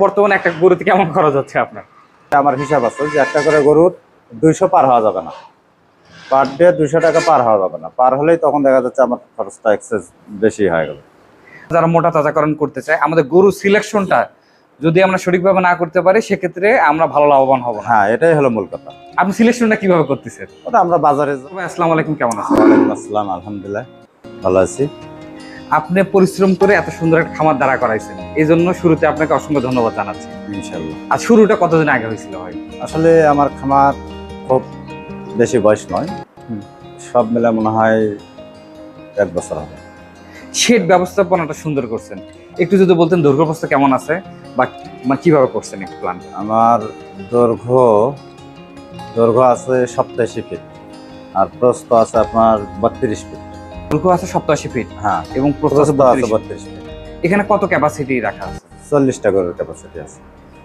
বর্তমানে একটা গরুতে কেমন খরচ হচ্ছে আপনার? আমার হিসাব আছে যে একটা করে গরুর 200 পার হওয়া যাবে না, পার ডে 200 টাকা পার হওয়া যাবে না। পার হলেই তখন দেখা যাচ্ছে আমার খরচটা এক্সেস বেশি হয়ে গেল। যারা মোটা তাজাকরণ করতে চায়, আমাদের গরু সিলেকশনটা যদি আমরা সঠিকভাবে না করতে পারি সেক্ষেত্রে আমরা ভালো লাভবান হব না। হ্যাঁ, এটাই হলো মূল কথা। আপনি সিলেকশনটা কিভাবে করতেছেন? ওটা আমরা বাজারে ভাই, আসসালামু আলাইকুম, কেমন আছেন? ওয়ালাইকুম আসসালাম, আলহামদুলিল্লাহ ভালো আছি। আপনি পরিশ্রম করে এত সুন্দর একটা খামার দাঁড়া করাইছেন, এই জন্য শুরুতে আপনাকে অসংখ্য ধন্যবাদ জানাচ্ছি। ইনশাল্লাহ। আর শুরুটা কতদিন আগে হয়েছিল ভাই? আসলে আমার খামার খুব বেশি বয়স নয়, সব মিলে মনে হয় 1 বছর হবে। শেড ব্যবস্থাপনাটা সুন্দর করছেন, একটু যদি বলতেন দৈর্ঘ্য প্রস্থ কেমন আছে বা মানে কিভাবে করছেন একটু প্ল্যান? আমার দৈর্ঘ্য আছে 87 ফিট, আর প্রস্থ আছে আপনার 32 ফিট। দৈর্ঘ্য আছে 87 ফিট হ্যাঁ, এবং প্রস্থ প্রস্থ আছে 32 ফিট। 32 ফিট। এখানে কত ক্যাপাসিটি রাখা আছে? 40টা গরুর ক্যাপাসিটি আছে।